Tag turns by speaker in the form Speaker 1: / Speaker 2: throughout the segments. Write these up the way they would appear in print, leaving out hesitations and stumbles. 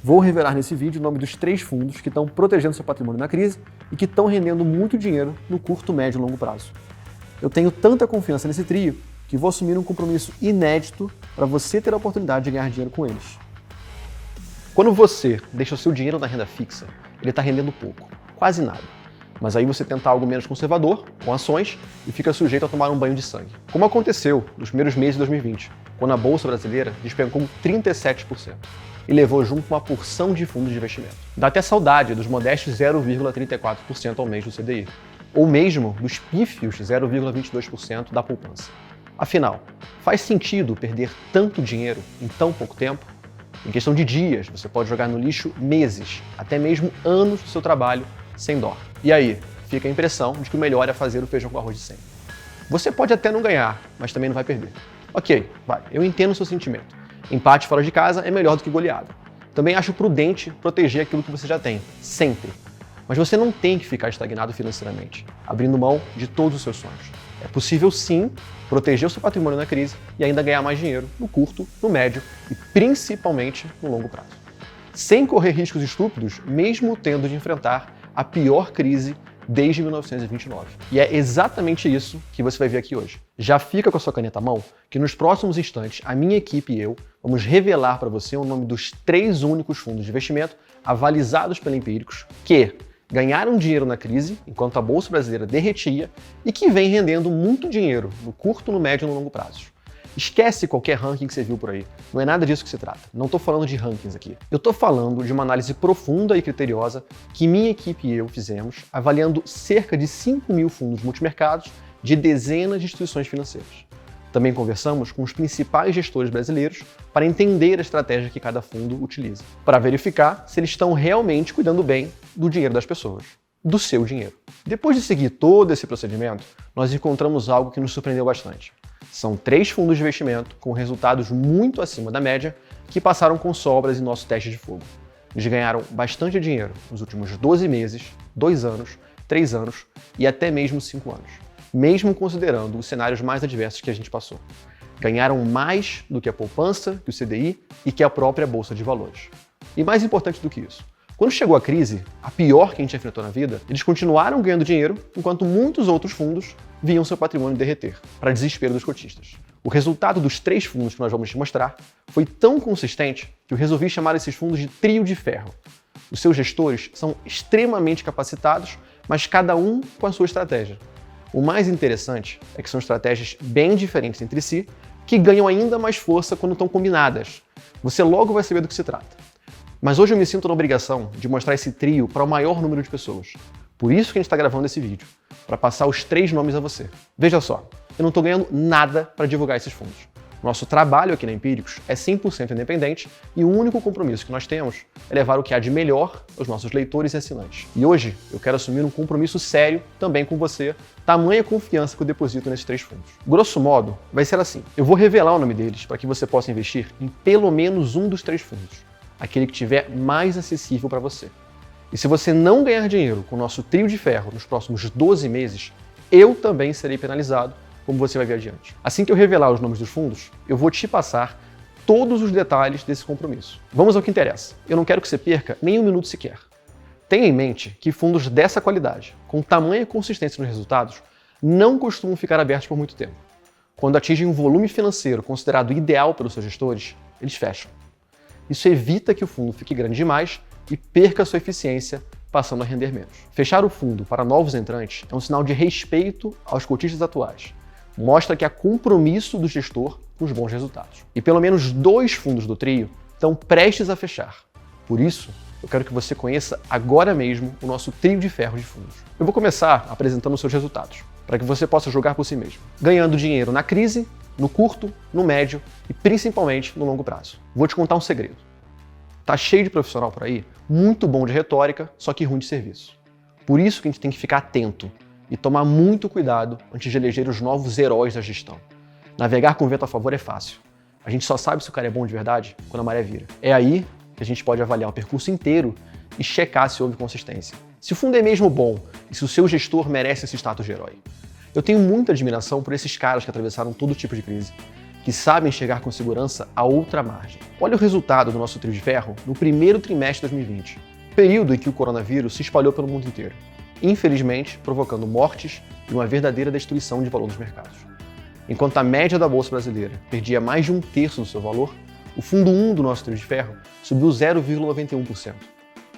Speaker 1: Vou revelar nesse vídeo o nome dos 3 fundos que estão protegendo seu patrimônio na crise e que estão rendendo muito dinheiro no curto, médio e longo prazo. Eu tenho tanta confiança nesse trio que vou assumir um compromisso inédito para você ter a oportunidade de ganhar dinheiro com eles. Quando você deixa o seu dinheiro na renda fixa, ele está rendendo pouco, quase nada. Mas aí você tenta algo menos conservador, com ações, e fica sujeito a tomar um banho de sangue. Como aconteceu nos primeiros meses de 2020, quando a Bolsa Brasileira despencou 37% e levou junto uma porção de fundos de investimento. Dá até saudade dos modestos 0,34% ao mês do CDI, ou mesmo dos pífios 0,22% da poupança. Afinal, faz sentido perder tanto dinheiro em tão pouco tempo? Em questão de dias, você pode jogar no lixo meses, até mesmo anos do seu trabalho, sem dó. E aí, fica a impressão de que o melhor é fazer o feijão com arroz de sempre. Você pode até não ganhar, mas também não vai perder. Ok, eu entendo o seu sentimento. Empate fora de casa é melhor do que goleada. Também acho prudente proteger aquilo que você já tem, sempre. Mas você não tem que ficar estagnado financeiramente, abrindo mão de todos os seus sonhos. É possível sim proteger o seu patrimônio na crise e ainda ganhar mais dinheiro no curto, no médio e principalmente no longo prazo. Sem correr riscos estúpidos, mesmo tendo de enfrentar a pior crise desde 1929. E é exatamente isso que você vai ver aqui hoje. Já fica com a sua caneta à mão que nos próximos instantes a minha equipe e eu vamos revelar para você o nome dos 3 únicos fundos de investimento avalizados pela Empíricos que ganharam dinheiro na crise enquanto a Bolsa Brasileira derretia e que vem rendendo muito dinheiro no curto, no médio e no longo prazo. Esquece qualquer ranking que você viu por aí. Não é nada disso que se trata. Não estou falando de rankings aqui. Eu estou falando de uma análise profunda e criteriosa que minha equipe e eu fizemos, avaliando cerca de 5.000 fundos multimercados de dezenas de instituições financeiras. Também conversamos com os principais gestores brasileiros para entender a estratégia que cada fundo utiliza, para verificar se eles estão realmente cuidando bem do dinheiro das pessoas, do seu dinheiro. Depois de seguir todo esse procedimento, nós encontramos algo que nos surpreendeu bastante. São 3 fundos de investimento com resultados muito acima da média que passaram com sobras em nosso teste de fogo. Eles ganharam bastante dinheiro nos últimos 12 meses, 2 anos, 3 anos e até mesmo 5 anos, mesmo considerando os cenários mais adversos que a gente passou. Ganharam mais do que a poupança, que o CDI e que a própria Bolsa de Valores. E mais importante do que isso, quando chegou a crise, a pior que a gente enfrentou na vida, eles continuaram ganhando dinheiro enquanto muitos outros fundos viam seu patrimônio derreter, para desespero dos cotistas. O resultado dos 3 fundos que nós vamos te mostrar foi tão consistente que eu resolvi chamar esses fundos de trio de ferro. Os seus gestores são extremamente capacitados, mas cada um com a sua estratégia. O mais interessante é que são estratégias bem diferentes entre si, que ganham ainda mais força quando estão combinadas. Você logo vai saber do que se trata. Mas hoje eu me sinto na obrigação de mostrar esse trio para o maior número de pessoas. Por isso que a gente está gravando esse vídeo, para passar os 3 nomes a você. Veja só, eu não estou ganhando nada para divulgar esses fundos. Nosso trabalho aqui na Empíricos é 100% independente e o único compromisso que nós temos é levar o que há de melhor aos nossos leitores e assinantes. E hoje eu quero assumir um compromisso sério também com você, tamanha confiança que eu deposito nesses 3 fundos. Grosso modo, vai ser assim. Eu vou revelar o nome deles para que você possa investir em pelo menos um dos 3 fundos, aquele que tiver mais acessível para você. E se você não ganhar dinheiro com o nosso trio de ferro nos próximos 12 meses, eu também serei penalizado, como você vai ver adiante. Assim que eu revelar os nomes dos fundos, eu vou te passar todos os detalhes desse compromisso. Vamos ao que interessa. Eu não quero que você perca nem um minuto sequer. Tenha em mente que fundos dessa qualidade, com tamanha consistência nos resultados, não costumam ficar abertos por muito tempo. Quando atingem um volume financeiro considerado ideal pelos seus gestores, eles fecham. Isso evita que o fundo fique grande demais e perca sua eficiência, passando a render menos. Fechar o fundo para novos entrantes é um sinal de respeito aos cotistas atuais. Mostra que há compromisso do gestor com os bons resultados. E pelo menos 2 fundos do trio estão prestes a fechar. Por isso, eu quero que você conheça agora mesmo o nosso trio de ferro de fundos. Eu vou começar apresentando os seus resultados, para que você possa jogar por si mesmo, ganhando dinheiro na crise, no curto, no médio e principalmente no longo prazo. Vou te contar um segredo. Tá cheio de profissional por aí, muito bom de retórica, só que ruim de serviço. Por isso que a gente tem que ficar atento e tomar muito cuidado antes de eleger os novos heróis da gestão. Navegar com vento a favor é fácil. A gente só sabe se o cara é bom de verdade quando a maré vira. É aí que a gente pode avaliar o percurso inteiro e checar se houve consistência. Se o fundo é mesmo bom e se o seu gestor merece esse status de herói. Eu tenho muita admiração por esses caras que atravessaram todo tipo de crise. que sabem chegar com segurança a outra margem. Olha o resultado do nosso trio de ferro no primeiro trimestre de 2020, período em que o coronavírus se espalhou pelo mundo inteiro, infelizmente provocando mortes e uma verdadeira destruição de valor dos mercados. Enquanto a média da Bolsa brasileira perdia mais de 1/3 do seu valor, o fundo 1 do nosso trio de ferro subiu 0,91%.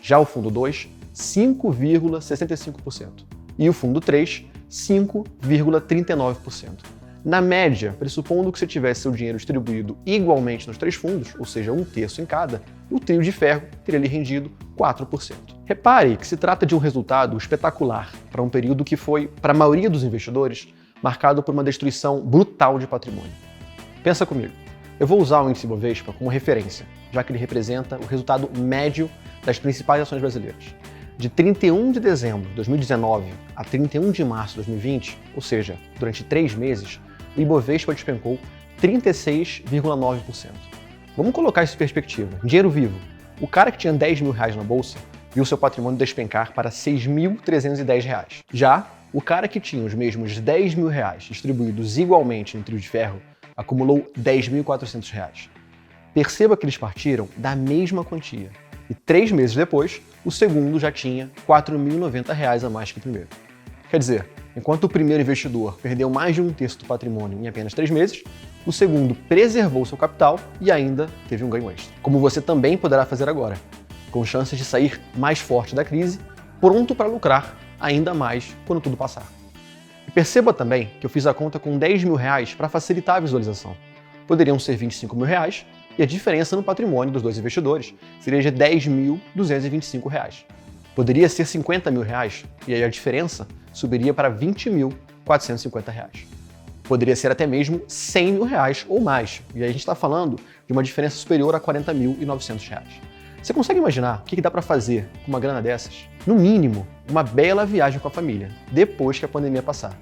Speaker 1: Já o fundo 2, 5,65%. E o fundo 3, 5,39%. Na média, pressupondo que você tivesse seu dinheiro distribuído igualmente nos 3 fundos, ou seja, 1/3 em cada, o trio de ferro teria lhe rendido 4%. Repare que se trata de um resultado espetacular para um período que foi, para a maioria dos investidores, marcado por uma destruição brutal de patrimônio. Pensa comigo. Eu vou usar o índice Bovespa como referência, já que ele representa o resultado médio das principais ações brasileiras. De 31 de dezembro de 2019 a 31 de março de 2020, ou seja, durante 3 meses, o Ibovespa despencou 36,9%. Vamos colocar isso em perspectiva. Em dinheiro vivo, o cara que tinha 10 mil reais na bolsa viu seu patrimônio despencar para 6.310 reais. Já o cara que tinha os mesmos 10 mil reais distribuídos igualmente no trio de ferro acumulou 10.400 reais. Perceba que eles partiram da mesma quantia. E 3 meses depois, o segundo já tinha 4.090 reais a mais que o primeiro. Quer dizer, enquanto o primeiro investidor perdeu mais de 1/3 do patrimônio em apenas 3 meses, o segundo preservou seu capital e ainda teve um ganho extra. Como você também poderá fazer agora, com chances de sair mais forte da crise, pronto para lucrar ainda mais quando tudo passar. E perceba também que eu fiz a conta com 10 mil reais para facilitar a visualização. Poderiam ser 25 mil reais e a diferença no patrimônio dos dois investidores seria de 10.225 reais. Poderia ser 50 mil reais e aí a diferença subiria para 20.450 reais. Poderia ser até mesmo 100 mil reais ou mais, e aí a gente está falando de uma diferença superior a 40.900 reais. Você consegue imaginar o que dá para fazer com uma grana dessas? No mínimo, uma bela viagem com a família, depois que a pandemia passar.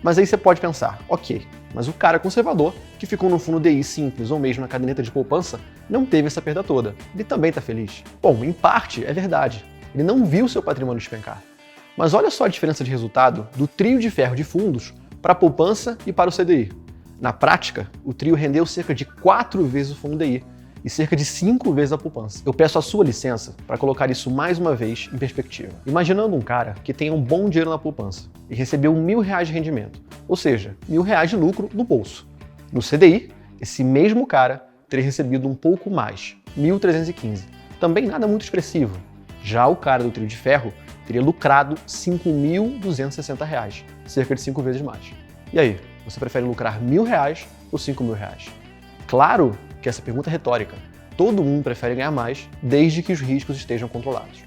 Speaker 1: Mas aí você pode pensar, ok, mas o cara conservador, que ficou no fundo DI simples ou mesmo na caderneta de poupança, não teve essa perda toda. Ele também está feliz. Bom, em parte é verdade. Ele não viu seu patrimônio despencar. Mas olha só a diferença de resultado do trio de ferro de fundos para a poupança e para o CDI. Na prática, o trio rendeu cerca de 4 vezes o fundo DI e cerca de 5 vezes a poupança. Eu peço a sua licença para colocar isso mais uma vez em perspectiva. Imaginando um cara que tenha um bom dinheiro na poupança e recebeu R$1.000 de rendimento, ou seja, R$1.000 de lucro no bolso. No CDI, esse mesmo cara teria recebido um pouco mais, 1.315. Também nada muito expressivo. Já o cara do trio de ferro teria lucrado R$5.260, cerca de 5 vezes mais. E aí, você prefere lucrar R$1.000 ou R$5.000? Claro que essa pergunta é retórica. Todo mundo prefere ganhar mais, desde que os riscos estejam controlados.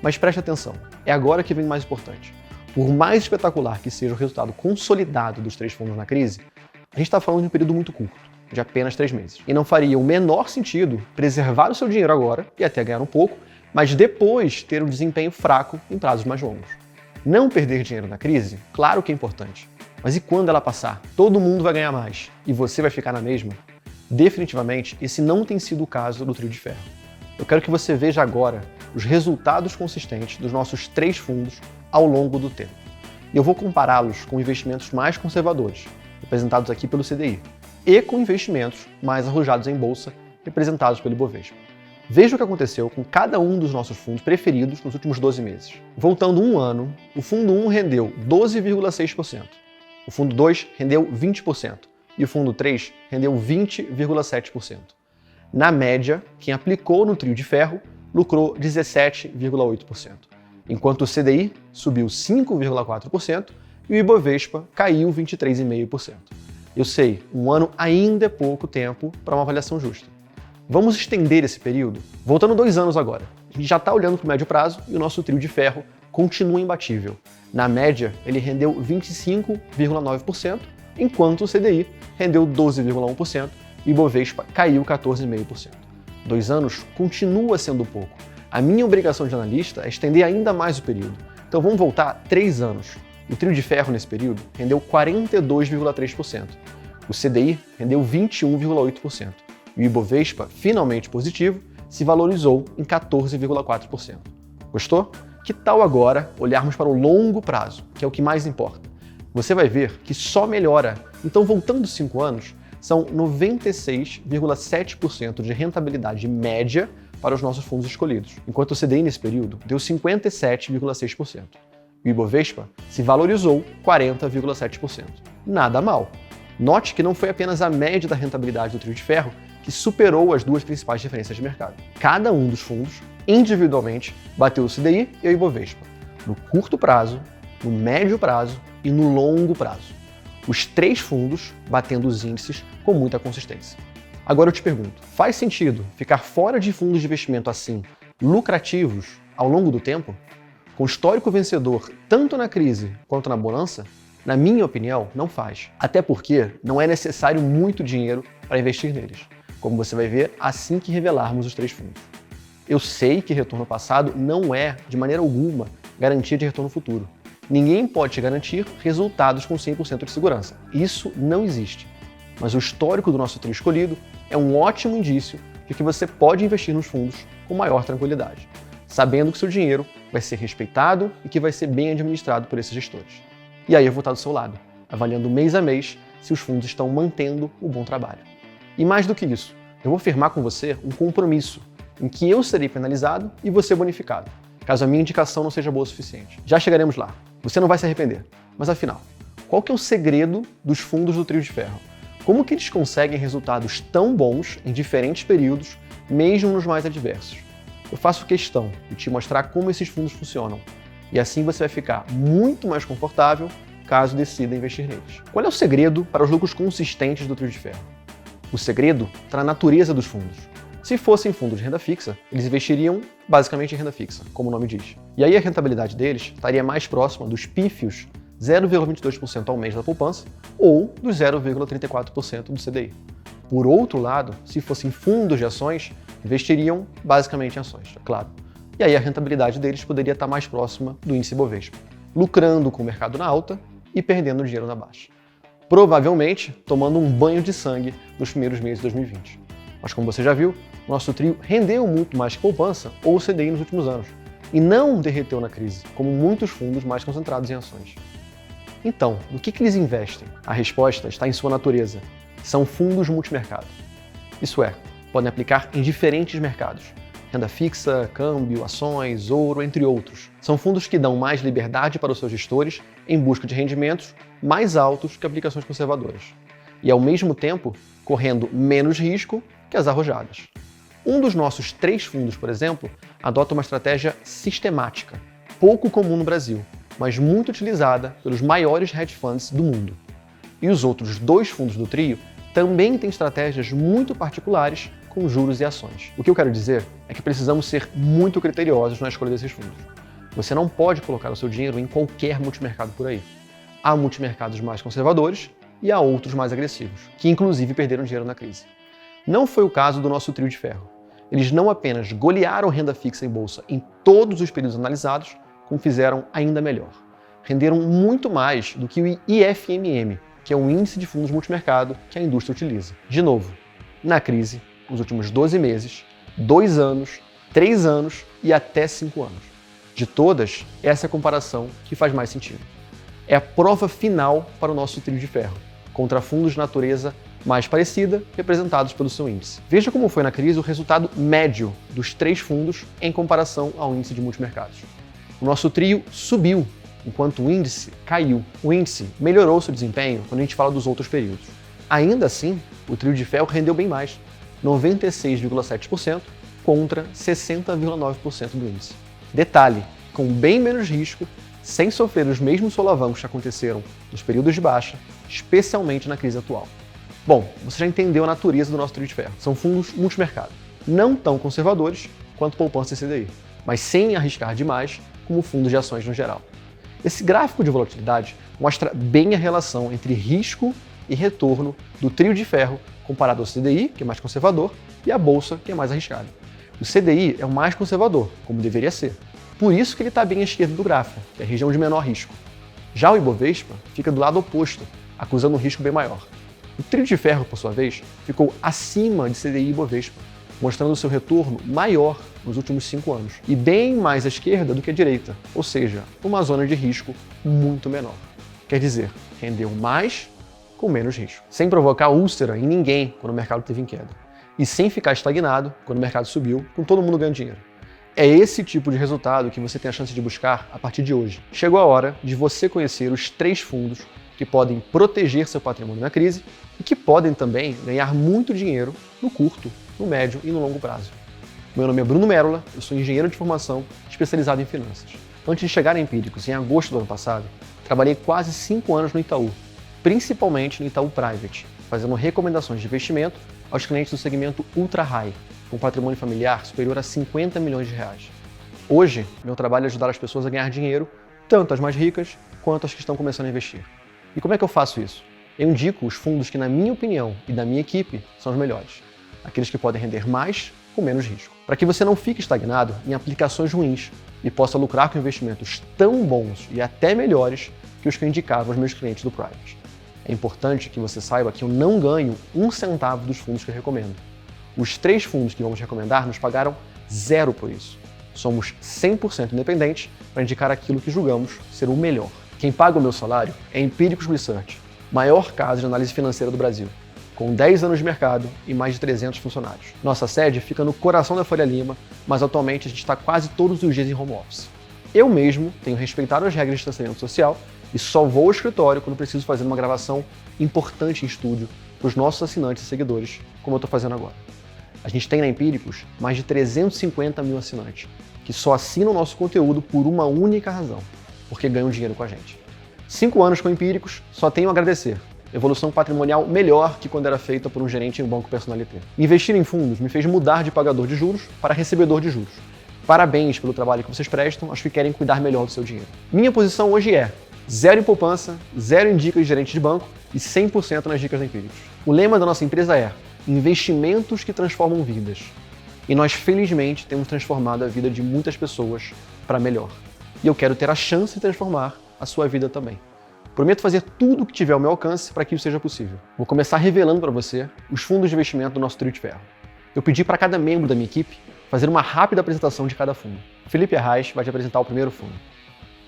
Speaker 1: Mas preste atenção, é agora que vem o mais importante. Por mais espetacular que seja o resultado consolidado dos 3 fundos na crise, a gente está falando de um período muito curto, de apenas 3 meses. E não faria o menor sentido preservar o seu dinheiro agora, e até ganhar um pouco, mas depois ter um desempenho fraco em prazos mais longos. Não perder dinheiro na crise, claro que é importante. Mas e quando ela passar? Todo mundo vai ganhar mais, e você vai ficar na mesma? Definitivamente, esse não tem sido o caso do trio de ferro. Eu quero que você veja agora os resultados consistentes dos nossos 3 fundos ao longo do tempo. E eu vou compará-los com investimentos mais conservadores, representados aqui pelo CDI, e com investimentos mais arrojados em bolsa, representados pelo Ibovespa. Veja o que aconteceu com cada um dos nossos fundos preferidos nos últimos 12 meses. Voltando um ano, o fundo 1 rendeu 12,6%, o fundo 2 rendeu 20%, e o fundo 3 rendeu 20,7%. Na média, quem aplicou no trio de ferro lucrou 17,8%, enquanto o CDI subiu 5,4% e o Ibovespa caiu 23,5%. Eu sei, um ano ainda é pouco tempo para uma avaliação justa. Vamos estender esse período? Voltando 2 anos agora. A gente já está olhando para o médio prazo e o nosso trio de ferro continua imbatível. Na média, ele rendeu 25,9%, enquanto o CDI rendeu 12,1% e o Ibovespa caiu 14,5%. 2 anos continua sendo pouco. A minha obrigação de analista é estender ainda mais o período. Então vamos voltar 3 anos. O trio de ferro nesse período rendeu 42,3%. O CDI rendeu 21,8%. E o Ibovespa, finalmente positivo, se valorizou em 14,4%. Gostou? Que tal agora olharmos para o longo prazo, que é o que mais importa? Você vai ver que só melhora. Então, voltando 5 anos, são 96,7% de rentabilidade média para os nossos fundos escolhidos, enquanto o CDI nesse período deu 57,6%. O Ibovespa se valorizou 40,7%. Nada mal. Note que não foi apenas a média da rentabilidade do trio de ferro que superou as duas principais referências de mercado. Cada um dos fundos, individualmente, bateu o CDI e o Ibovespa, no curto prazo, no médio prazo e no longo prazo. Os três fundos batendo os índices com muita consistência. Agora eu te pergunto, faz sentido ficar fora de fundos de investimento assim, lucrativos, ao longo do tempo? Com histórico vencedor tanto na crise quanto na bonança? Na minha opinião, não faz. Até porque não é necessário muito dinheiro para investir neles, como você vai ver assim que revelarmos os três fundos. Eu sei que retorno passado não é, de maneira alguma, garantia de retorno futuro. Ninguém pode te garantir resultados com 100% de segurança. Isso não existe. Mas o histórico do nosso trio escolhido é um ótimo indício de que você pode investir nos fundos com maior tranquilidade, sabendo que seu dinheiro vai ser respeitado e que vai ser bem administrado por esses gestores. E aí eu vou estar do seu lado, avaliando mês a mês se os fundos estão mantendo o bom trabalho. E mais do que isso, eu vou firmar com você um compromisso em que eu serei penalizado e você bonificado, caso a minha indicação não seja boa o suficiente. Já chegaremos lá. Você não vai se arrepender. Mas afinal, qual que é o segredo dos fundos do trio de ferro? Como que eles conseguem resultados tão bons em diferentes períodos, mesmo nos mais adversos? Eu faço questão de te mostrar como esses fundos funcionam. E assim você vai ficar muito mais confortável caso decida investir neles. Qual é o segredo para os lucros consistentes do trio de ferro? O segredo está na natureza dos fundos. Se fossem fundos de renda fixa, eles investiriam basicamente em renda fixa, como o nome diz. E aí a rentabilidade deles estaria mais próxima dos pífios 0,22% ao mês da poupança ou dos 0,34% do CDI. Por outro lado, se fossem fundos de ações, investiriam basicamente em ações, é claro. E aí a rentabilidade deles poderia estar mais próxima do índice Bovespa, lucrando com o mercado na alta e perdendo dinheiro na baixa. Provavelmente tomando um banho de sangue nos primeiros meses de 2020. Mas como você já viu, nosso trio rendeu muito mais que poupança ou CDI nos últimos anos, e não derreteu na crise, como muitos fundos mais concentrados em ações. Então, no que eles investem? A resposta está em sua natureza. São fundos multimercado. Isso é, podem aplicar em diferentes mercados. Renda fixa, câmbio, ações, ouro, entre outros. São fundos que dão mais liberdade para os seus gestores em busca de rendimentos mais altos que aplicações conservadoras. E, ao mesmo tempo, correndo menos risco que as arrojadas. Um dos nossos três fundos, por exemplo, adota uma estratégia sistemática, pouco comum no Brasil, mas muito utilizada pelos maiores hedge funds do mundo. E os outros dois fundos do trio também têm estratégias muito particulares com juros e ações. O que eu quero dizer é que precisamos ser muito criteriosos na escolha desses fundos. Você não pode colocar o seu dinheiro em qualquer multimercado por aí. Há multimercados mais conservadores e há outros mais agressivos, que inclusive perderam dinheiro na crise. Não foi o caso do nosso trio de ferro. Eles não apenas golearam renda fixa em bolsa em todos os períodos analisados, como fizeram ainda melhor. Renderam muito mais do que o IFMM, que é um índice de fundos multimercado que a indústria utiliza. De novo, na crise, os últimos 12 meses, 2 anos, 3 anos e até 5 anos. De todas, essa é a comparação que faz mais sentido. É a prova final para o nosso trio de ferro, contra fundos de natureza mais parecida, representados pelo seu índice. Veja como foi na crise o resultado médio dos três fundos em comparação ao índice de multimercados. O nosso trio subiu, enquanto o índice caiu. O índice melhorou seu desempenho quando a gente fala dos outros períodos. Ainda assim, o trio de ferro rendeu bem mais, 96,7% contra 60,9% do índice. Detalhe, com bem menos risco, sem sofrer os mesmos solavancos que aconteceram nos períodos de baixa, especialmente na crise atual. Bom, você já entendeu a natureza do nosso trio de ferro. São fundos multimercado, não tão conservadores quanto poupança e CDI, mas sem arriscar demais como fundos de ações no geral. Esse gráfico de volatilidade mostra bem a relação entre risco e retorno do trio de ferro comparado ao CDI, que é mais conservador, e à bolsa, que é mais arriscada. O CDI é o mais conservador, como deveria ser. Por isso que ele está bem à esquerda do gráfico, que é a região de menor risco. Já o Ibovespa fica do lado oposto, acusando um risco bem maior. O trio de ferro, por sua vez, ficou acima de CDI e Ibovespa, mostrando seu retorno maior nos últimos 5 anos, e bem mais à esquerda do que à direita, ou seja, uma zona de risco muito menor. Quer dizer, rendeu mais com menos risco, sem provocar úlcera em ninguém quando o mercado esteve em queda, e sem ficar estagnado quando o mercado subiu, com todo mundo ganhando dinheiro. É esse tipo de resultado que você tem a chance de buscar a partir de hoje. Chegou a hora de você conhecer os 3 fundos que podem proteger seu patrimônio na crise e que podem também ganhar muito dinheiro no curto, no médio e no longo prazo. Meu nome é Bruno Merola, eu sou engenheiro de formação especializado em finanças. Antes de chegar a Empíricos, em agosto do ano passado, trabalhei quase 5 anos no Itaú, principalmente no Itaú Private, fazendo recomendações de investimento aos clientes do segmento Ultra High, com patrimônio familiar superior a 50 milhões de reais. Hoje, meu trabalho é ajudar as pessoas a ganhar dinheiro, tanto as mais ricas quanto as que estão começando a investir. E como é que eu faço isso? Eu indico os fundos que, na minha opinião e da minha equipe, são os melhores. Aqueles que podem render mais com menos risco. Para que você não fique estagnado em aplicações ruins e possa lucrar com investimentos tão bons e até melhores que os que eu indicava aos meus clientes do Private. É importante que você saiba que eu não ganho 1 centavo dos fundos que eu recomendo. Os 3 fundos que vamos recomendar nos pagaram 0 por isso. Somos 100% independentes para indicar aquilo que julgamos ser o melhor. Quem paga o meu salário é Empíricos Research, maior casa de análise financeira do Brasil, com 10 anos de mercado e mais de 300 funcionários. Nossa sede fica no coração da Faria Lima, mas atualmente a gente está quase todos os dias em home office. Eu mesmo tenho respeitado as regras de distanciamento social e só vou ao escritório quando preciso fazer uma gravação importante em estúdio para os nossos assinantes e seguidores, como eu estou fazendo agora. A gente tem na Empíricos mais de 350 mil assinantes, que só assinam o nosso conteúdo por uma única razão, porque ganham dinheiro com a gente. 5 anos com Empíricos, só tenho a agradecer. Evolução patrimonial melhor que quando era feita por um gerente em um banco personalité. Investir em fundos me fez mudar de pagador de juros para recebedor de juros. Parabéns pelo trabalho que vocês prestam, acho que querem cuidar melhor do seu dinheiro. Minha posição hoje é 0 em poupança, 0 em dicas de gerente de banco e 100% nas dicas da Empíricos. O lema da nossa empresa é investimentos que transformam vidas. E nós, felizmente, temos transformado a vida de muitas pessoas para melhor. E eu quero ter a chance de transformar a sua vida também. Prometo fazer tudo o que tiver ao meu alcance para que isso seja possível. Vou começar revelando para você os fundos de investimento do nosso trio de ferro. Eu pedi para cada membro da minha equipe fazer uma rápida apresentação de cada fundo. Felipe Arraes vai te apresentar o primeiro fundo.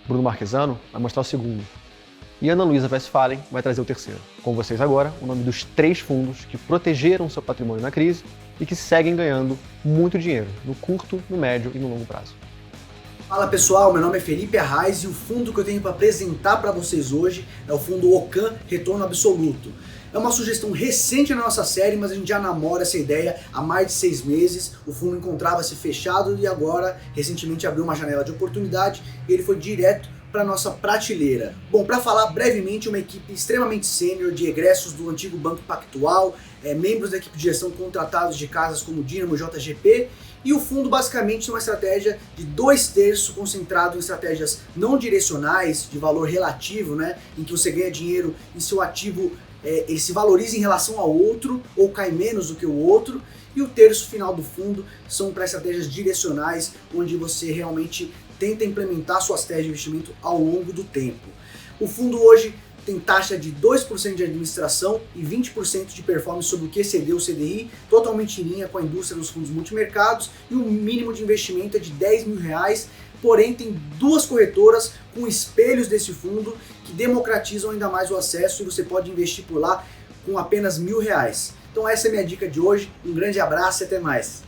Speaker 1: Bruno Marquesano vai mostrar o segundo. E Ana Luísa Westphalen vai trazer o terceiro. Com vocês agora, o nome dos 3 fundos que protegeram seu patrimônio na crise e que seguem ganhando muito dinheiro no curto, no médio e no longo prazo.
Speaker 2: Fala pessoal, meu nome é Felipe Arraes e o fundo que eu tenho para apresentar para vocês hoje é o fundo Ocan Retorno Absoluto. É uma sugestão recente na nossa série, mas a gente já namora essa ideia há mais de 6 meses. O fundo encontrava-se fechado e agora, recentemente, abriu uma janela de oportunidade e ele foi direto para nossa prateleira. Bom, para falar brevemente, uma equipe extremamente sênior de egressos do antigo Banco Pactual, membros da equipe de gestão contratados de casas como Dínamo e JGP, e o fundo basicamente tem uma estratégia de 2/3 concentrado em estratégias não direcionais, de valor relativo, né, em que você ganha dinheiro e seu ativo ele se valoriza em relação ao outro ou cai menos do que o outro, e o terço final do fundo são para estratégias direcionais, onde você realmente tenta implementar suas teses de investimento ao longo do tempo. O fundo hoje tem taxa de 2% de administração e 20% de performance sobre o que excedeu o CDI, totalmente em linha com a indústria dos fundos multimercados, e o mínimo de investimento é de R$10 mil, porém tem 2 corretoras com espelhos desse fundo que democratizam ainda mais o acesso e você pode investir por lá com apenas R$1.000. Então essa é a minha dica de hoje, um grande abraço e até mais.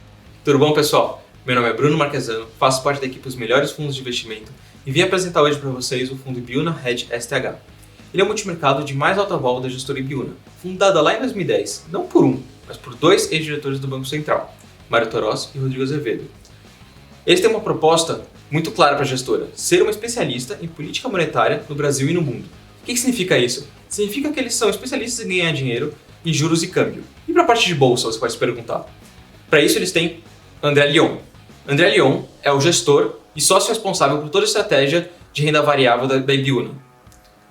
Speaker 3: Tudo bom, pessoal? Meu nome é Bruno Marquesano, faço parte da equipe dos melhores fundos de investimento e vim apresentar hoje para vocês o fundo Ibiúna Hedge STH. Ele é o multimercado de mais alta vol da gestora Ibiúna, fundada lá em 2010, não por um, mas por 2 ex-diretores do Banco Central, Mário Toros e Rodrigo Azevedo. Eles têm uma proposta muito clara para a gestora, ser uma especialista em política monetária no Brasil e no mundo. O que significa isso? Significa que eles são especialistas em ganhar dinheiro em juros e câmbio. E para a parte de bolsa, você pode se perguntar. Para isso eles têm André Lyon. André Lyon é o gestor e sócio responsável por toda a estratégia de renda variável da Ibiúna.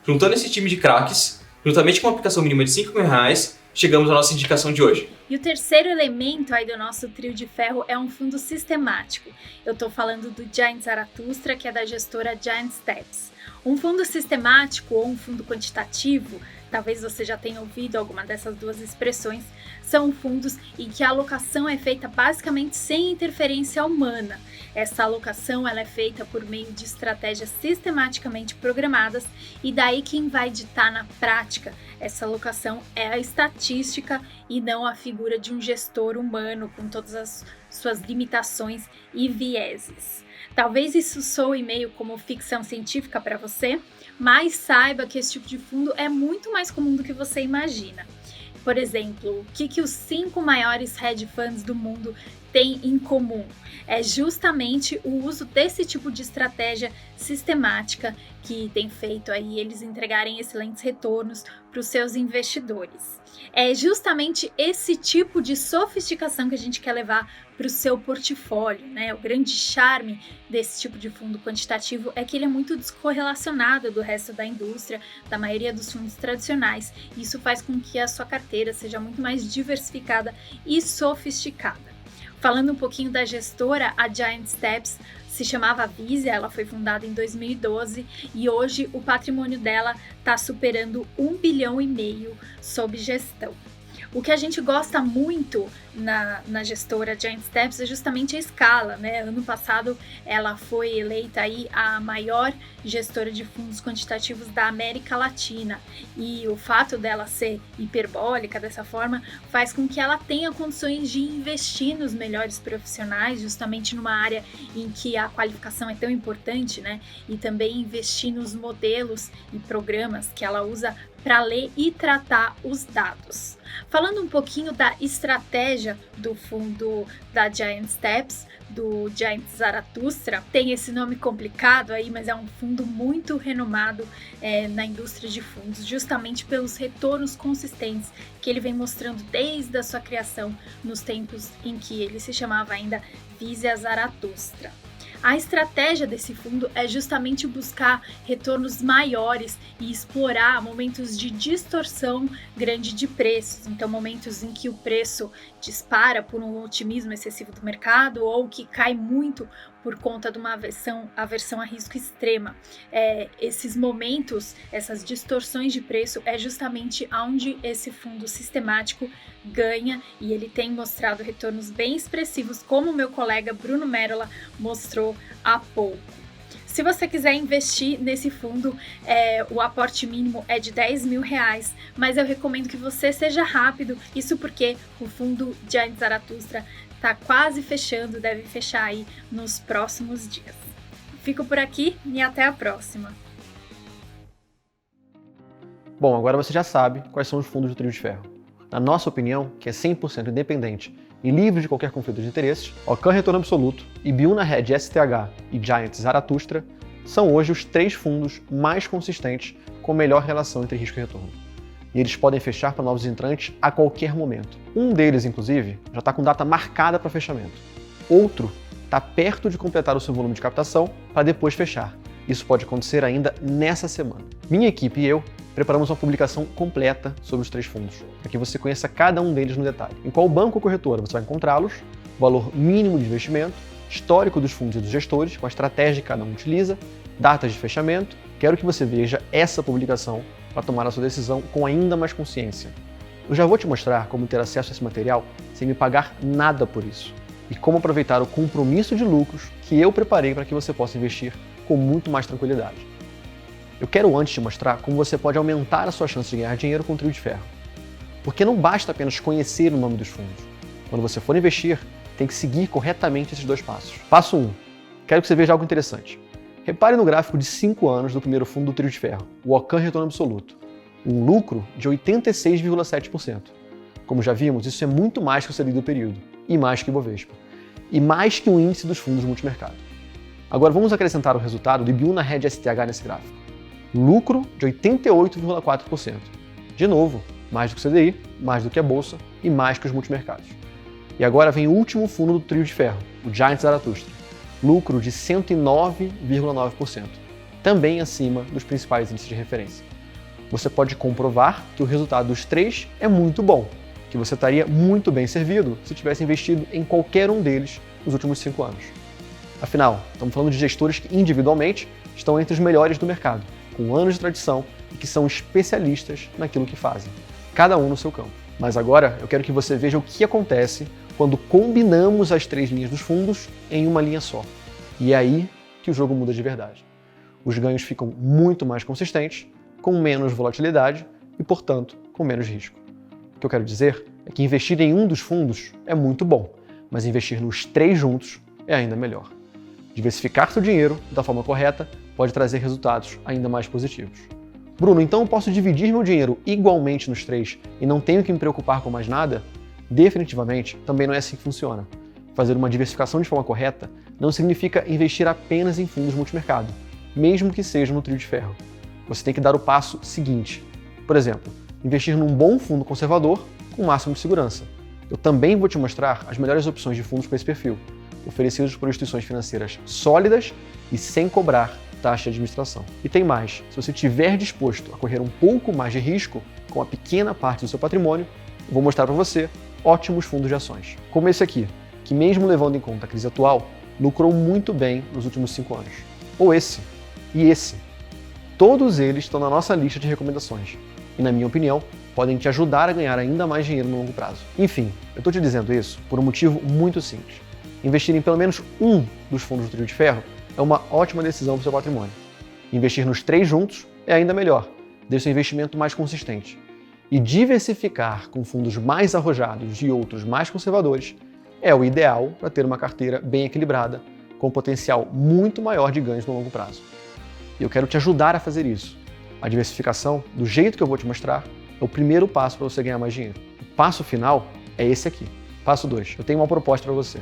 Speaker 3: Juntando esse time de craques, juntamente com uma aplicação mínima de R$5.000, chegamos à nossa indicação de hoje.
Speaker 4: E o terceiro elemento aí do nosso trio de ferro é um fundo sistemático. Eu estou falando do Giant Zaratustra, que é da gestora Giant Steps. Um fundo sistemático ou um fundo quantitativo talvez você já tenha ouvido alguma dessas duas expressões, são fundos em que a alocação é feita basicamente sem interferência humana. Essa alocação ela é feita por meio de estratégias sistematicamente programadas e daí quem vai ditar na prática essa alocação é a estatística e não a figura de um gestor humano com todas as suas limitações e vieses. Talvez isso soe meio como ficção científica para você, mas saiba que esse tipo de fundo é muito mais comum do que você imagina. Por exemplo, o que os 5 maiores hedge funds do mundo têm em comum? É justamente o uso desse tipo de estratégia sistemática que tem feito aí eles entregarem excelentes retornos para os seus investidores. É justamente esse tipo de sofisticação que a gente quer levar para o seu portfólio, né? O grande charme desse tipo de fundo quantitativo é que ele é muito descorrelacionado do resto da indústria, da maioria dos fundos tradicionais. Isso faz com que a sua carteira seja muito mais diversificada e sofisticada. Falando um pouquinho da gestora, a Giant Steps se chamava Vizia, ela foi fundada em 2012 e hoje o patrimônio dela está superando 1,5 bilhão sob gestão. O que a gente gosta muito na gestora Giant Steps é justamente a escala, né? Ano passado ela foi eleita aí a maior gestora de fundos quantitativos da América Latina e o fato dela ser hiperbólica dessa forma faz com que ela tenha condições de investir nos melhores profissionais, justamente numa área em que a qualificação é tão importante, né? E também investir nos modelos e programas que ela usa para ler e tratar os dados. Falando um pouquinho da estratégia do fundo da Giant Steps, do Giant Zarathustra, tem esse nome complicado aí, mas é um fundo muito renomado na indústria de fundos, justamente pelos retornos consistentes que ele vem mostrando desde a sua criação, nos tempos em que ele se chamava ainda Vizia Zarathustra. A estratégia desse fundo é justamente buscar retornos maiores e explorar momentos de distorção grande de preços. Então, momentos em que o preço dispara por um otimismo excessivo do mercado ou que cai muito por conta de uma aversão a risco extrema. Esses momentos, essas distorções de preço é justamente onde esse fundo sistemático ganha e ele tem mostrado retornos bem expressivos, como o meu colega Bruno Merola mostrou há pouco. Se você quiser investir nesse fundo, o aporte mínimo é de R$10 mil, mas eu recomendo que você seja rápido, isso porque o fundo Giant Zarathustra está quase fechando, deve fechar aí nos próximos dias. Fico por aqui e até a próxima.
Speaker 1: Bom, agora você já sabe quais são os fundos do trio de ferro. Na nossa opinião, que é 100% independente e livre de qualquer conflito de interesses, Ocan Retorno Absoluto, Ibiúna Red STH e Giant Zarathustra são hoje os 3 fundos mais consistentes com melhor relação entre risco e retorno. E eles podem fechar para novos entrantes a qualquer momento. Um deles, inclusive, já está com data marcada para fechamento. Outro está perto de completar o seu volume de captação para depois fechar. Isso pode acontecer ainda nessa semana. Minha equipe e eu preparamos uma publicação completa sobre os 3 fundos, para que você conheça cada um deles no detalhe. Em qual banco ou corretora você vai encontrá-los, valor mínimo de investimento, histórico dos fundos e dos gestores, com a estratégia que cada um utiliza, datas de fechamento. Quero que você veja essa publicação para tomar a sua decisão com ainda mais consciência. Eu já vou te mostrar como ter acesso a esse material sem me pagar nada por isso e como aproveitar o compromisso de lucros que eu preparei para que você possa investir com muito mais tranquilidade. Eu quero antes te mostrar como você pode aumentar a sua chance de ganhar dinheiro com o trio de ferro. Porque não basta apenas conhecer o nome dos fundos. Quando você for investir, tem que seguir corretamente esses 2 passos. Passo 1. Quero que você veja algo interessante. Repare no gráfico de 5 anos do primeiro fundo do trio de ferro, o Ocan Retorno Absoluto. Um lucro de 86,7%. Como já vimos, isso é muito mais que o CDI do período, e mais que o Ibovespa, e mais que o índice dos fundos multimercado. Agora vamos acrescentar o resultado do Ibiúna Red STH nesse gráfico. Lucro de 88,4%. De novo, mais do que o CDI, mais do que a Bolsa e mais que os multimercados. E agora vem o último fundo do trio de ferro, o Giant Zarathustra. Lucro de 109,9%, também acima dos principais índices de referência. Você pode comprovar que o resultado dos 3 é muito bom, que você estaria muito bem servido se tivesse investido em qualquer um deles nos últimos 5 anos. Afinal, estamos falando de gestores que individualmente estão entre os melhores do mercado, com anos de tradição e que são especialistas naquilo que fazem, cada um no seu campo. Mas agora eu quero que você veja o que acontece quando combinamos as 3 linhas dos fundos em uma linha só. E é aí que o jogo muda de verdade. Os ganhos ficam muito mais consistentes, com menos volatilidade e, portanto, com menos risco. O que eu quero dizer é que investir em um dos fundos é muito bom, mas investir nos 3 juntos é ainda melhor. Diversificar seu dinheiro da forma correta pode trazer resultados ainda mais positivos. Bruno, então eu posso dividir meu dinheiro igualmente nos 3 e não tenho que me preocupar com mais nada? Definitivamente, também não é assim que funciona. Fazer uma diversificação de forma correta não significa investir apenas em fundos multimercado, mesmo que seja no trio de ferro. Você tem que dar o passo seguinte. Por exemplo, investir num bom fundo conservador com o máximo de segurança. Eu também vou te mostrar as melhores opções de fundos para esse perfil, oferecidos por instituições financeiras sólidas e sem cobrar taxa de administração. E tem mais, se você estiver disposto a correr um pouco mais de risco com a pequena parte do seu patrimônio, eu vou mostrar para você ótimos fundos de ações, como esse aqui, que mesmo levando em conta a crise atual, lucrou muito bem nos últimos 5 anos. Ou esse, e esse. Todos eles estão na nossa lista de recomendações e, na minha opinião, podem te ajudar a ganhar ainda mais dinheiro no longo prazo. Enfim, eu estou te dizendo isso por um motivo muito simples. Investir em pelo menos um dos fundos do trio de ferro é uma ótima decisão para o seu patrimônio. Investir nos 3 juntos é ainda melhor, deixa o investimento mais consistente. E diversificar com fundos mais arrojados e outros mais conservadores é o ideal para ter uma carteira bem equilibrada, com potencial muito maior de ganhos no longo prazo. E eu quero te ajudar a fazer isso. A diversificação, do jeito que eu vou te mostrar, é o primeiro passo para você ganhar mais dinheiro. O passo final é esse aqui. Passo 2. Eu tenho uma proposta para você.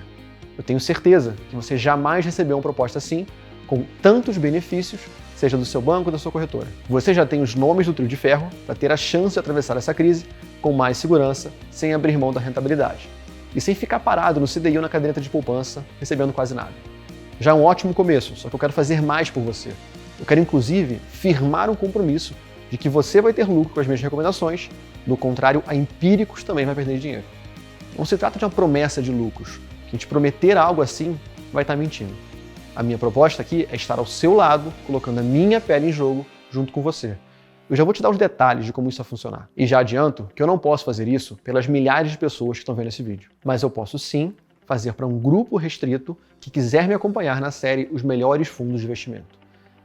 Speaker 1: Eu tenho certeza que você jamais recebeu uma proposta assim, com tantos benefícios, seja do seu banco ou da sua corretora. Você já tem os nomes do trio de ferro para ter a chance de atravessar essa crise com mais segurança, sem abrir mão da rentabilidade. E sem ficar parado no CDI ou na caderneta de poupança, recebendo quase nada. Já é um ótimo começo, só que eu quero fazer mais por você. Eu quero, inclusive, firmar um compromisso de que você vai ter lucro com as minhas recomendações, do contrário, a Empíricos também vai perder dinheiro. Não se trata de uma promessa de lucros. Quem te prometer algo assim vai estar mentindo. A minha proposta aqui é estar ao seu lado, colocando a minha pele em jogo junto com você. Eu já vou te dar os detalhes de como isso vai funcionar. E já adianto que eu não posso fazer isso pelas milhares de pessoas que estão vendo esse vídeo. Mas eu posso sim fazer para um grupo restrito que quiser me acompanhar na série Os Melhores Fundos de Investimento.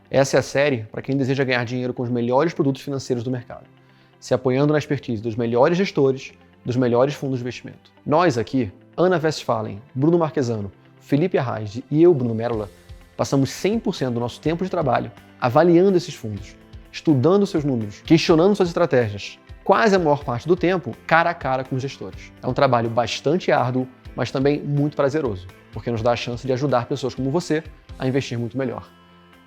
Speaker 1: Essa é a série para quem deseja ganhar dinheiro com os melhores produtos financeiros do mercado, se apoiando na expertise dos melhores gestores, dos melhores fundos de investimento. Nós aqui, Ana Westphalen, Bruno Marquesano, Felipe Arraes e eu, Bruno Merola, passamos 100% do nosso tempo de trabalho avaliando esses fundos, estudando seus números, questionando suas estratégias, quase a maior parte do tempo cara a cara com os gestores. É um trabalho bastante árduo, mas também muito prazeroso, porque nos dá a chance de ajudar pessoas como você a investir muito melhor.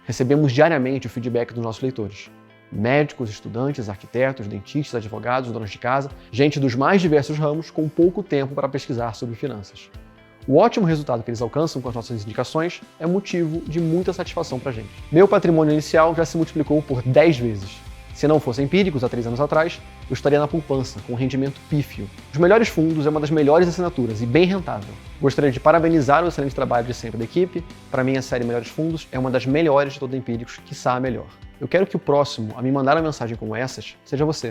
Speaker 1: Recebemos diariamente o feedback dos nossos leitores. Médicos, estudantes, arquitetos, dentistas, advogados, donos de casa, gente dos mais diversos ramos com pouco tempo para pesquisar sobre finanças. O ótimo resultado que eles alcançam com as nossas indicações é motivo de muita satisfação para a gente. Meu patrimônio inicial já se multiplicou por 10 vezes. Se não fosse Empíricos, há 3 anos atrás, eu estaria na poupança, com um rendimento pífio. Os Melhores Fundos é uma das melhores assinaturas e bem rentável. Gostaria de parabenizar o excelente trabalho de sempre da equipe. Para mim, a série Melhores Fundos é uma das melhores de todo Empíricos, quiçá a melhor. Eu quero que o próximo a me mandar uma mensagem como essas seja você.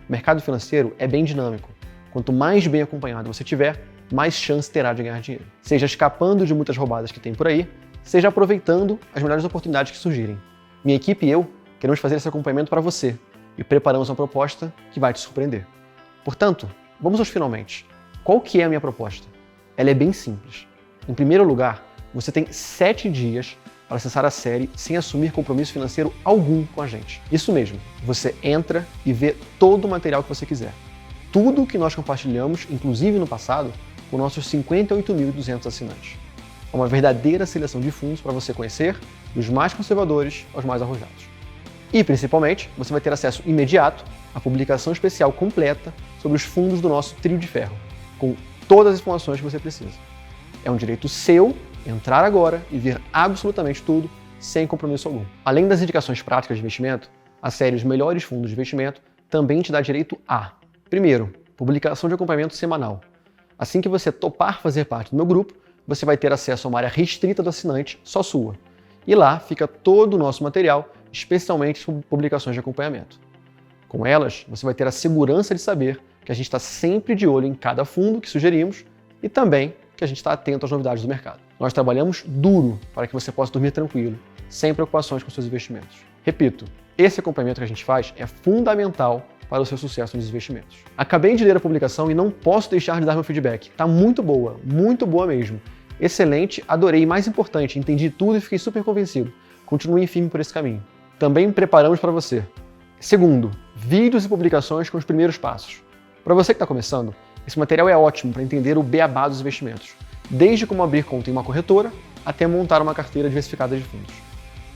Speaker 1: O mercado financeiro é bem dinâmico. Quanto mais bem acompanhado você tiver, mais chance terá de ganhar dinheiro. Seja escapando de muitas roubadas que tem por aí, seja aproveitando as melhores oportunidades que surgirem. Minha equipe e eu queremos fazer esse acompanhamento para você e preparamos uma proposta que vai te surpreender. Portanto, vamos aos finalmente. Qual que é a minha proposta? Ela é bem simples. Em primeiro lugar, você tem 7 dias para acessar a série sem assumir compromisso financeiro algum com a gente. Isso mesmo, você entra e vê todo o material que você quiser. Tudo o que nós compartilhamos, inclusive no passado, com nossos 58.200 assinantes. É uma verdadeira seleção de fundos para você conhecer, dos mais conservadores aos mais arrojados. E, principalmente, você vai ter acesso imediato à publicação especial completa sobre os fundos do nosso trio de ferro, com todas as informações que você precisa. É um direito seu entrar agora e ver absolutamente tudo, sem compromisso algum. Além das indicações práticas de investimento, a série Os Melhores Fundos de Investimento também te dá direito a, primeiro, publicação de acompanhamento semanal. Assim que você topar fazer parte do meu grupo, você vai ter acesso a uma área restrita do assinante, só sua. E lá fica todo o nosso material, especialmente sobre publicações de acompanhamento. Com elas, você vai ter a segurança de saber que a gente está sempre de olho em cada fundo que sugerimos e também que a gente está atento às novidades do mercado. Nós trabalhamos duro para que você possa dormir tranquilo, sem preocupações com seus investimentos. Repito, esse acompanhamento que a gente faz é fundamental para o seu sucesso nos investimentos. Acabei de ler a publicação e não posso deixar de dar meu feedback. Está muito boa mesmo. Excelente, adorei e mais importante, entendi tudo e fiquei super convencido. Continue firme por esse caminho. Também preparamos para você. Segundo, vídeos e publicações com os primeiros passos. Para você que está começando, esse material é ótimo para entender o beabá dos investimentos, desde como abrir conta em uma corretora até montar uma carteira diversificada de fundos.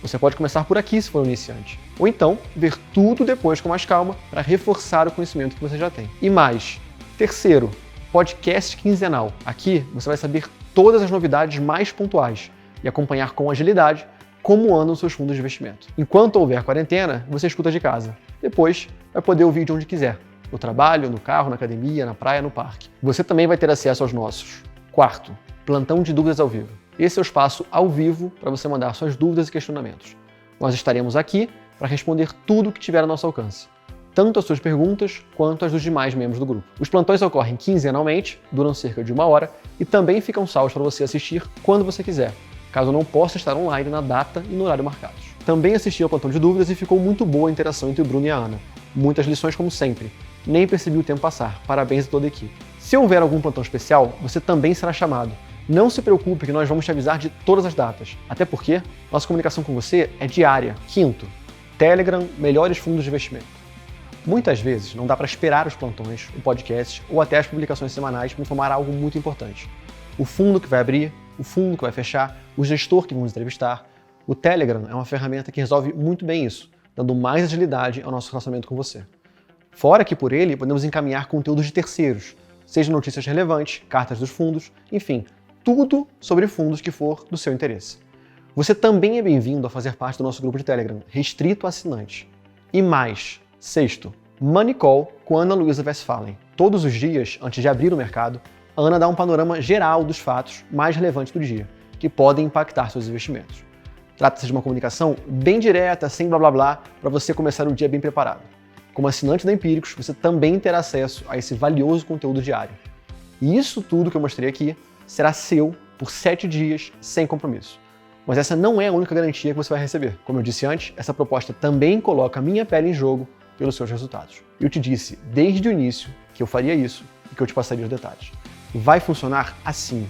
Speaker 1: Você pode começar por aqui se for um iniciante, ou então ver tudo depois com mais calma para reforçar o conhecimento que você já tem. E mais, terceiro, podcast quinzenal. Aqui você vai saber todas as novidades mais pontuais e acompanhar com agilidade como andam seus fundos de investimento. Enquanto houver quarentena, você escuta de casa. Depois, vai poder ouvir de onde quiser. No trabalho, no carro, na academia, na praia, no parque. Você também vai ter acesso aos nossos. Quarto, plantão de dúvidas ao vivo. Esse é o espaço ao vivo para você mandar suas dúvidas e questionamentos. Nós estaremos aqui para responder tudo o que tiver ao nosso alcance, tanto as suas perguntas quanto as dos demais membros do grupo. Os plantões ocorrem quinzenalmente, duram cerca de 1 hora e também ficam salvos para você assistir quando você quiser, caso não possa estar online na data e no horário marcados. Também assisti ao plantão de dúvidas e ficou muito boa a interação entre o Bruno e a Ana. Muitas lições como sempre. Nem percebi o tempo passar. Parabéns a toda a equipe. Se houver algum plantão especial, você também será chamado. Não se preocupe que nós vamos te avisar de todas as datas. Até porque nossa comunicação com você é diária. Quinto, Telegram, melhores fundos de investimento. Muitas vezes não dá para esperar os plantões, o podcast ou até as publicações semanais para informar algo muito importante. O fundo que vai abrir, o fundo que vai fechar, o gestor que vamos entrevistar. O Telegram é uma ferramenta que resolve muito bem isso, dando mais agilidade ao nosso relacionamento com você. Fora que por ele podemos encaminhar conteúdos de terceiros, seja notícias relevantes, cartas dos fundos, enfim, tudo sobre fundos que for do seu interesse. Você também é bem-vindo a fazer parte do nosso grupo de Telegram, restrito a assinantes. E mais, sexto, Money Call com Ana Luísa Westphalen. Todos os dias, antes de abrir o mercado, a Ana dá um panorama geral dos fatos mais relevantes do dia, que podem impactar seus investimentos. Trata-se de uma comunicação bem direta, sem blá blá blá, para você começar o dia bem preparado. Como assinante da Empíricos, você também terá acesso a esse valioso conteúdo diário. E isso tudo que eu mostrei aqui será seu por 7 dias, sem compromisso. Mas essa não é a única garantia que você vai receber. Como eu disse antes, essa proposta também coloca a minha pele em jogo pelos seus resultados. Eu te disse desde o início que eu faria isso e que eu te passaria os detalhes. Vai funcionar assim.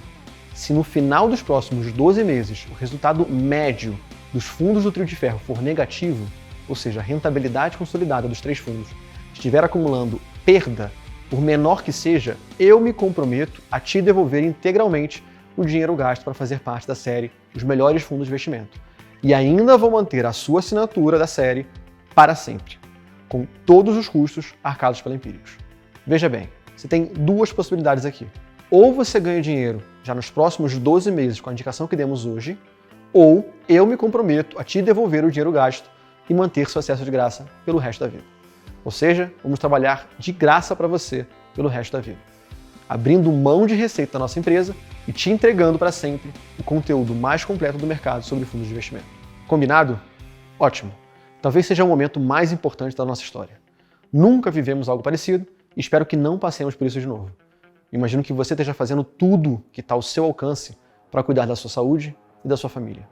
Speaker 1: Se no final dos próximos 12 meses o resultado médio dos fundos do trio de ferro for negativo, ou seja, a rentabilidade consolidada dos 3 fundos, estiver acumulando perda, por menor que seja, eu me comprometo a te devolver integralmente o dinheiro gasto para fazer parte da série Os Melhores Fundos de Investimento. E ainda vou manter a sua assinatura da série para sempre, com todos os custos arcados pela Empíricos. Veja bem, você tem 2 possibilidades aqui. Ou você ganha dinheiro já nos próximos 12 meses com a indicação que demos hoje, ou eu me comprometo a te devolver o dinheiro gasto e manter seu acesso de graça pelo resto da vida. Ou seja, vamos trabalhar de graça para você pelo resto da vida, abrindo mão de receita da nossa empresa e te entregando para sempre o conteúdo mais completo do mercado sobre fundos de investimento. Combinado? Ótimo! Talvez seja o momento mais importante da nossa história. Nunca vivemos algo parecido e espero que não passemos por isso de novo. Imagino que você esteja fazendo tudo que está ao seu alcance para cuidar da sua saúde e da sua família.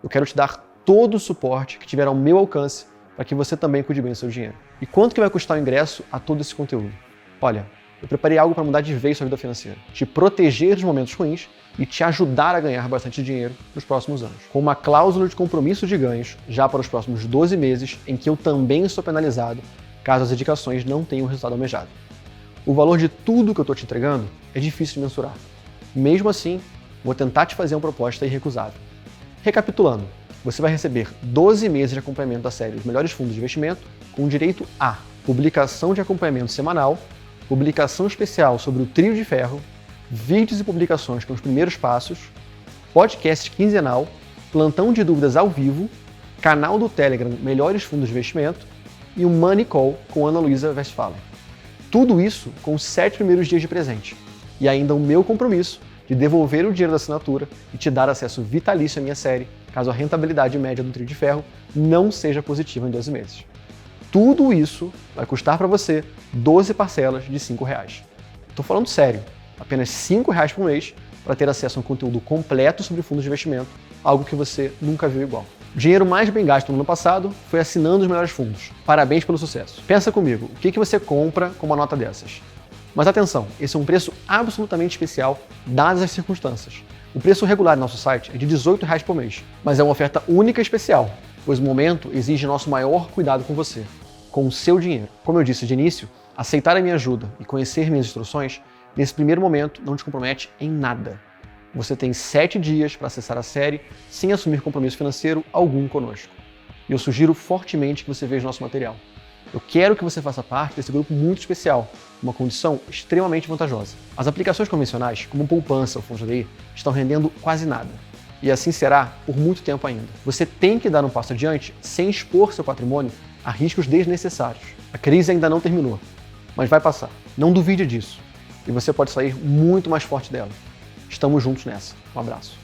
Speaker 1: Eu quero te dar todo o suporte que tiver ao meu alcance para que você também cuide bem do seu dinheiro. E quanto que vai custar o ingresso a todo esse conteúdo? Olha, eu preparei algo para mudar de vez sua vida financeira, te proteger dos momentos ruins e te ajudar a ganhar bastante dinheiro nos próximos anos. Com uma cláusula de compromisso de ganhos já para os próximos 12 meses, em que eu também sou penalizado caso as indicações não tenham o resultado almejado. O valor de tudo que eu estou te entregando é difícil de mensurar. Mesmo assim, vou tentar te fazer uma proposta irrecusável. Recapitulando, você vai receber 12 meses de acompanhamento da série Os Melhores Fundos de Investimento, com direito a publicação de acompanhamento semanal, publicação especial sobre o trio de ferro, vídeos e publicações com os primeiros passos, podcast quinzenal, plantão de dúvidas ao vivo, canal do Telegram Melhores Fundos de Investimento e um Money Call com Ana Luísa Westphalen. Tudo isso com os 7 primeiros dias de presente. E ainda o meu compromisso de devolver o dinheiro da assinatura e te dar acesso vitalício à minha série, caso a rentabilidade média do trio de ferro não seja positiva em 12 meses. tudo isso vai custar para você 12 parcelas de R$5. Estou falando sério, apenas R$5 por mês para ter acesso a um conteúdo completo sobre fundos de investimento, algo que você nunca viu igual. O dinheiro mais bem gasto no ano passado foi assinando os melhores fundos. Parabéns pelo sucesso. Pensa comigo, o que você compra com uma nota dessas? Mas atenção, esse é um preço absolutamente especial, dadas as circunstâncias. O preço regular no nosso site é de R$18 por mês, mas é uma oferta única e especial, pois o momento exige nosso maior cuidado com você, com o seu dinheiro. Como eu disse de início, aceitar a minha ajuda e conhecer minhas instruções, nesse primeiro momento, não te compromete em nada. Você tem 7 dias para acessar a série sem assumir compromisso financeiro algum conosco. E eu sugiro fortemente que você veja o nosso material. Eu quero que você faça parte desse grupo muito especial, uma condição extremamente vantajosa. As aplicações convencionais, como poupança ou fundos de DI, estão rendendo quase nada. E assim será por muito tempo ainda. Você tem que dar um passo adiante sem expor seu patrimônio a riscos desnecessários. A crise ainda não terminou, mas vai passar. Não duvide disso. E você pode sair muito mais forte dela. Estamos juntos nessa. Um abraço.